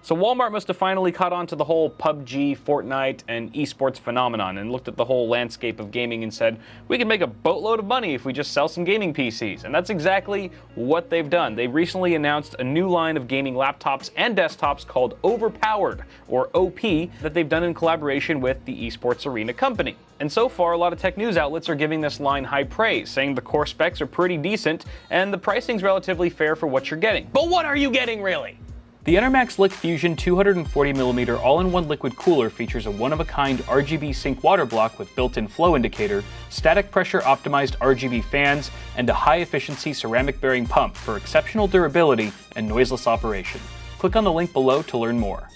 So Walmart must have finally caught on to the whole PUBG, Fortnite, and esports phenomenon and looked at the whole landscape of gaming and said, we can make a boatload of money if we just sell some gaming PCs. And that's exactly what they've done. They recently announced a new line of gaming laptops and desktops called Overpowered, or OP, that they've done in collaboration with the Esports Arena company. And so far, a lot of tech news outlets are giving this line high praise, saying the core specs are pretty decent and the pricing's relatively fair for what you're getting. But what are you getting, really? The Enermax Lick Fusion 240mm all-in-one liquid cooler features a one-of-a-kind RGB sync water block with built-in flow indicator, static pressure optimized RGB fans, and a high-efficiency ceramic bearing pump for exceptional durability and noiseless operation. Click on the link below to learn more.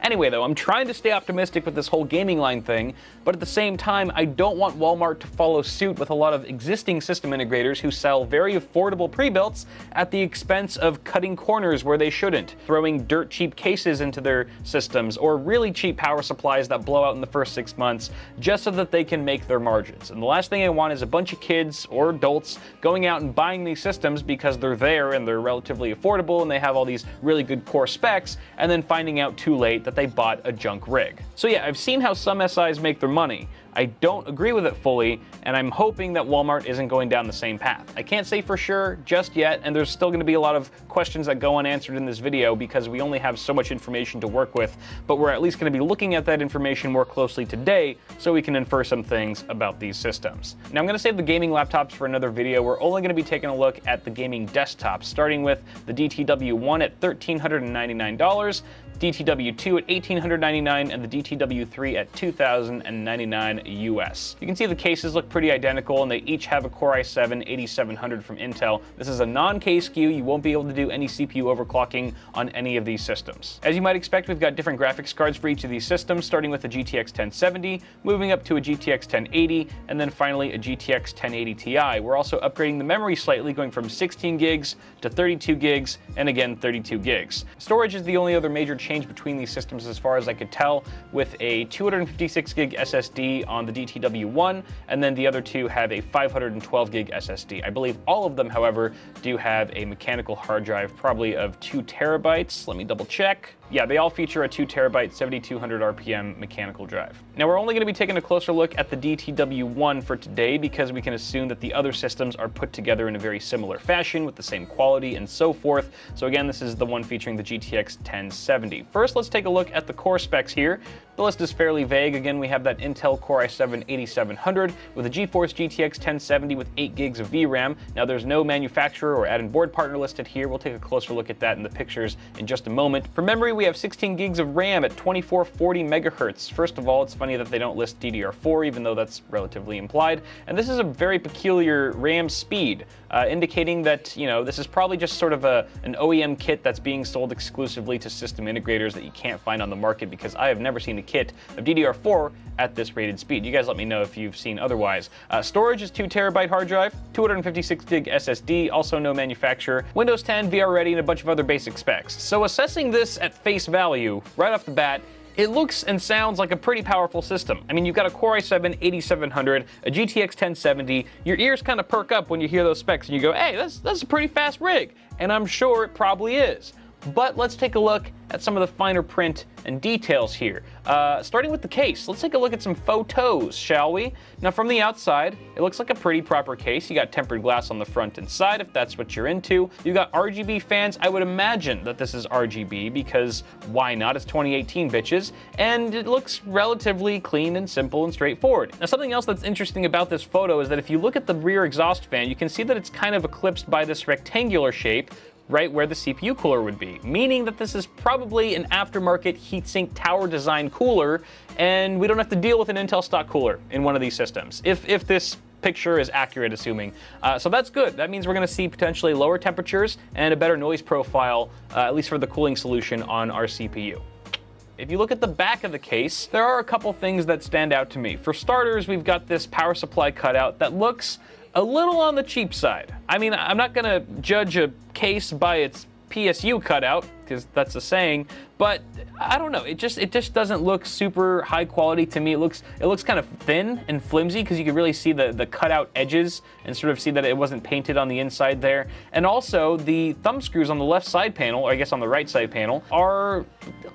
Anyway though, I'm trying to stay optimistic with this whole gaming line thing, but at the same time, I don't want Walmart to follow suit with a lot of existing system integrators who sell very affordable pre-builts at the expense of cutting corners where they shouldn't, throwing dirt cheap cases into their systems, or really cheap power supplies that blow out in the first 6 months, just so that they can make their margins. And the last thing I want is a bunch of kids or adults going out and buying these systems because they're there and they're relatively affordable and they have all these really good core specs, and then finding out too late that they bought a junk rig. So yeah, I've seen how some SIs make their money. I don't agree with it fully, and I'm hoping that Walmart isn't going down the same path. I can't say for sure just yet, and there's still going to be a lot of questions that go unanswered in this video because we only have so much information to work with, but we're at least going to be looking at that information more closely today so we can infer some things about these systems. Now I'm going to save the gaming laptops for another video. We're only going to be taking a look at the gaming desktops, starting with the DTW1 at $1,399, DTW2 at $1,899, and the DTW3 at $2,099 US. You can see the cases look pretty identical and they each have a Core i7-8700 from Intel. This is a non-K SKU. You won't be able to do any CPU overclocking on any of these systems. As you might expect, we've got different graphics cards for each of these systems, starting with a GTX 1070, moving up to a GTX 1080, and then finally a GTX 1080 Ti. We're also upgrading the memory slightly, going from 16 gigs to 32 gigs, and again 32 gigs. Storage is the only other major change between these systems as far as I could tell, with a 256 gig SSD on the DTW1, and then the other two have a 512 gig SSD. I believe all of them, however, do have a mechanical hard drive, probably of 2 terabytes. Let me double check. Yeah, they all feature a 2 terabyte 7200 RPM mechanical drive. Now we're only going to be taking a closer look at the DTW1 for today because we can assume that the other systems are put together in a very similar fashion with the same quality and so forth. So again, this is the one featuring the GTX 1070. First, let's take a look at the core specs here. The list is fairly vague. Again, we have that Intel Core i7-8700 with a GeForce GTX 1070 with 8 gigs of VRAM. Now there's no manufacturer or add-in board partner listed here. We'll take a closer look at that in the pictures in just a moment. For memory, we have 16 gigs of RAM at 2440 megahertz. First of all, it's funny that they don't list DDR4, even though that's relatively implied. And this is a very peculiar RAM speed, indicating that, you know, this is probably just sort of an OEM kit that's being sold exclusively to system integrators that you can't find on the market, because I have never seen a kit of DDR4 at this rated speed. You guys let me know if you've seen otherwise. Storage is 2 terabyte hard drive, 256 gig SSD, also no manufacturer, Windows 10, VR ready, and a bunch of other basic specs. So assessing this at face value, right off the bat, it looks and sounds like a pretty powerful system. I mean, you've got a Core i7-8700, a GTX 1070, your ears kind of perk up when you hear those specs and you go, hey, that's a pretty fast rig. And I'm sure it probably is. But let's take a look at some of the finer print and details here. Starting with the case, let's take a look at some photos, shall we? Now from the outside, it looks like a pretty proper case. You got tempered glass on the front and side, if that's what you're into. You got RGB fans. I would imagine that this is RGB because why not? It's 2018, bitches. And it looks relatively clean and simple and straightforward. Now something else that's interesting about this photo is that if you look at the rear exhaust fan, you can see that it's kind of eclipsed by this rectangular shape right where the CPU cooler would be, meaning that this is probably an aftermarket heatsink tower design cooler, and we don't have to deal with an Intel stock cooler in one of these systems, if this picture is accurate, assuming. So that's good. That means we're going to see potentially lower temperatures and a better noise profile, at least for the cooling solution on our CPU. If you look at the back of the case, there are a couple things that stand out to me. For starters, we've got this power supply cutout that looks a little on the cheap side. I mean, I'm not gonna judge a case by its PSU cutout, because that's a saying, but I don't know, it just doesn't look super high quality to me. It looks kind of thin and flimsy, because you can really see the cutout edges and sort of see that it wasn't painted on the inside there. And also the thumb screws on the left side panel, or I guess on the right side panel, are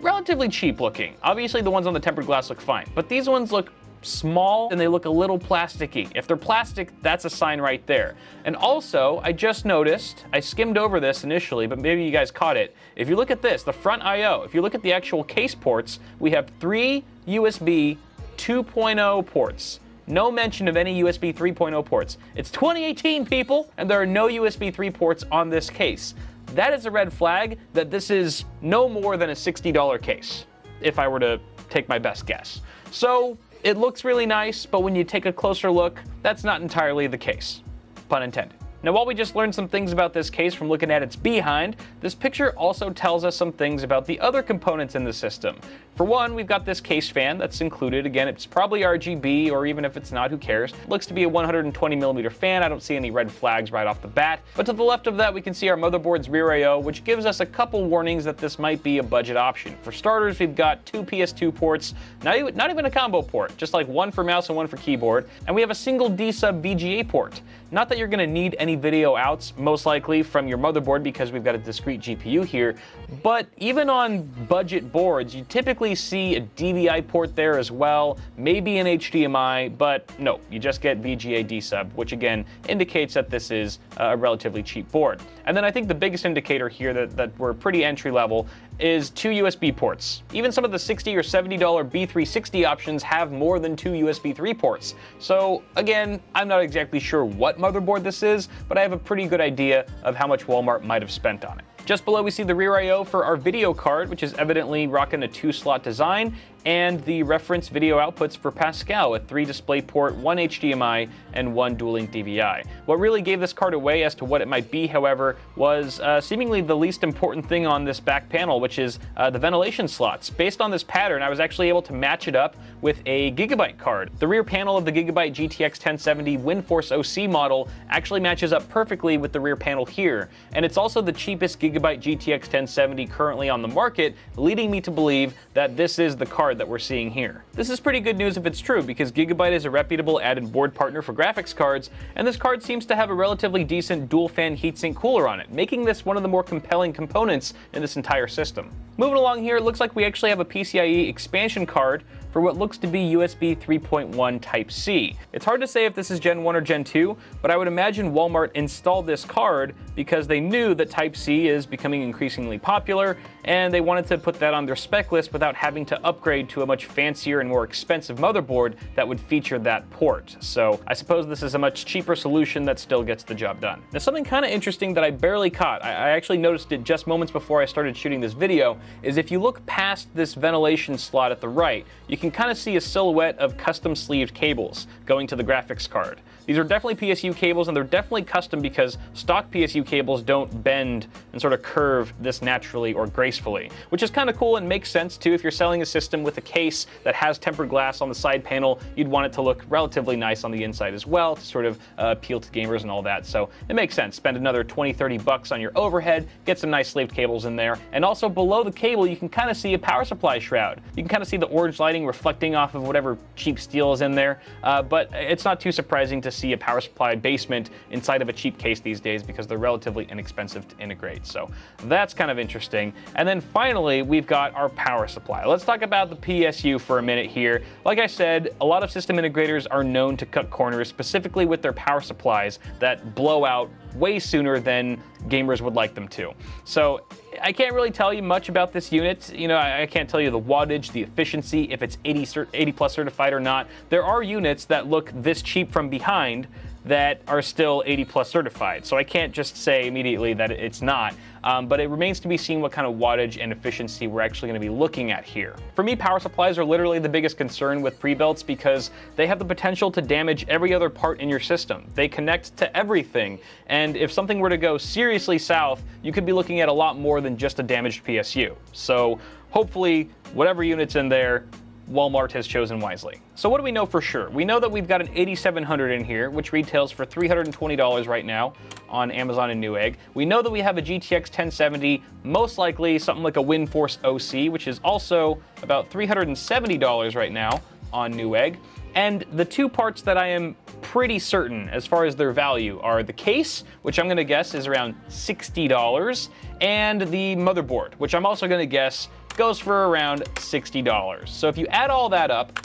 relatively cheap looking. Obviously the ones on the tempered glass look fine, but these ones look small and they look a little plasticky. If they're plastic, that's a sign right there. And also, I just noticed, I skimmed over this initially, but maybe you guys caught it. If you look at this, the front I/O, if you look at the actual case ports, we have 3 USB 2.0 ports. No mention of any USB 3.0 ports. It's 2018, people, and there are no USB 3 ports on this case. That is a red flag that this is no more than a $60 case, if I were to take my best guess. So, it looks really nice, but when you take a closer look, that's not entirely the case. Pun intended. Now, while we just learned some things about this case from looking at its behind, this picture also tells us some things about the other components in the system. For one, we've got this case fan that's included. Again, it's probably RGB, or even if it's not, who cares? It looks to be a 120mm fan. I don't see any red flags right off the bat. But to the left of that, we can see our motherboard's rear I/O, which gives us a couple warnings that this might be a budget option. For starters, we've got 2 PS2 ports, not even a combo port, just like one for mouse and one for keyboard. And we have a single D-sub VGA port. Not that you're going to need any video outs, most likely from your motherboard, because we've got a discrete GPU here, but even on budget boards, you typically see a DVI port there as well, maybe an HDMI, but no, you just get VGA D-sub, which again indicates that this is a relatively cheap board. And then I think the biggest indicator here that we're pretty entry level is 2 USB ports. Even some of the $60 or $70 B360 options have more than 2 USB 3 ports. So again, I'm not exactly sure what motherboard this is, but I have a pretty good idea of how much Walmart might have spent on it. Just below we see the rear I/O for our video card, which is evidently rocking a 2-slot design, and the reference video outputs for Pascal, a 3 DisplayPort, 1 HDMI, and 1 dual-link DVI. What really gave this card away as to what it might be, however, was seemingly the least important thing on this back panel, which is the ventilation slots. Based on this pattern, I was actually able to match it up with a Gigabyte card. The rear panel of the Gigabyte GTX 1070 WindForce OC model actually matches up perfectly with the rear panel here, and it's also the cheapest Gigabyte GTX 1070 currently on the market, leading me to believe that this is the card that we're seeing here. This is pretty good news if it's true, because Gigabyte is a reputable added board partner for graphics cards, and this card seems to have a relatively decent dual fan heatsink cooler on it, making this one of the more compelling components in this entire system. Moving along here, it looks like we actually have a PCIe expansion card for what looks to be USB 3.1 Type-C. It's hard to say if this is Gen 1 or Gen 2, but I would imagine Walmart installed this card because they knew that Type-C is becoming increasingly popular, and they wanted to put that on their spec list without having to upgrade to a much fancier and more expensive motherboard that would feature that port. So I suppose this is a much cheaper solution that still gets the job done. Now, something kind of interesting that I barely caught, I actually noticed it just moments before I started shooting this video, is if you look past this ventilation slot at the right, you can kind of see a silhouette of custom sleeved cables going to the graphics card. These are definitely PSU cables, and they're definitely custom because stock PSU cables don't bend and sort of curve this naturally or gracefully, which is kind of cool and makes sense too. If you're selling a system with a case that has tempered glass on the side panel, you'd want it to look relatively nice on the inside as well to sort of appeal to gamers and all that. So it makes sense. Spend another 20-30 bucks on your overhead, get some nice sleeved cables in there, and also below the cable you can kind of see a power supply shroud. You can kind of see the orange lighting reflecting off of whatever cheap steel is in there, but it's not too surprising to see a power supply basement inside of a cheap case these days because they're relatively inexpensive to integrate. So that's kind of interesting. And then finally, we've got our power supply. Let's talk about the PSU for a minute here. Like I said, a lot of system integrators are known to cut corners, specifically with their power supplies that blow out way sooner than gamers would like them to. So I can't really tell you much about this unit. You know, I can't tell you the wattage, the efficiency, if it's 80 plus certified or not. There are units that look this cheap from behind that are still 80 plus certified. So I can't just say immediately that it's not, but it remains to be seen what kind of wattage and efficiency we're actually going to be looking at here. For me, power supplies are literally the biggest concern with pre-builts because they have the potential to damage every other part in your system. They connect to everything, and if something were to go seriously south, you could be looking at a lot more than just a damaged PSU. So hopefully, whatever unit's in there, Walmart has chosen wisely. So what do we know for sure? We know that we've got an 8700 in here, which retails for $320 right now on Amazon and Newegg. We know that we have a GTX 1070, most likely something like a WindForce OC, which is also about $370 right now on Newegg. And the two parts that I am pretty certain as far as their value are the case, which I'm gonna guess is around $60, and the motherboard, which I'm also gonna guess goes for around $60. So if you add all that up,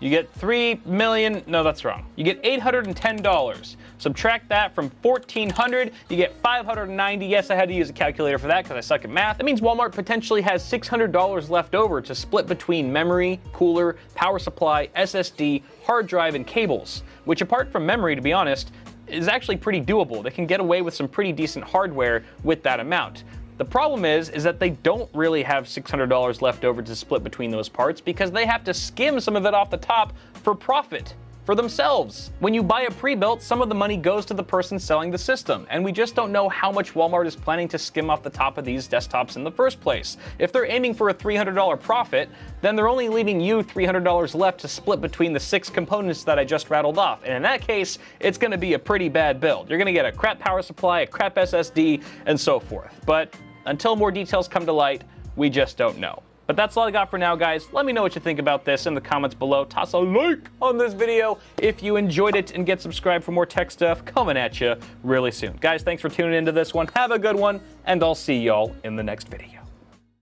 you get $3 million, no, that's wrong. You get $810. Subtract that from $1,400, you get $590. Yes, I had to use a calculator for that because I suck at math. That means Walmart potentially has $600 left over to split between memory, cooler, power supply, SSD, hard drive, and cables, which apart from memory, to be honest, is actually pretty doable. They can get away with some pretty decent hardware with that amount. The problem is that they don't really have $600 left over to split between those parts because they have to skim some of it off the top for profit for themselves. When you buy a pre-built, some of the money goes to the person selling the system, and we just don't know how much Walmart is planning to skim off the top of these desktops in the first place. If they're aiming for a $300 profit, then they're only leaving you $300 left to split between the 6 components that I just rattled off, and in that case, it's gonna be a pretty bad build. You're gonna get a crap power supply, a crap SSD, and so forth. But until more details come to light, we just don't know. But that's all I got for now, guys. Let me know what you think about this in the comments below. Toss a like on this video if you enjoyed it, and get subscribed for more tech stuff coming at you really soon. Guys, thanks for tuning into this one. Have a good one, and I'll see y'all in the next video.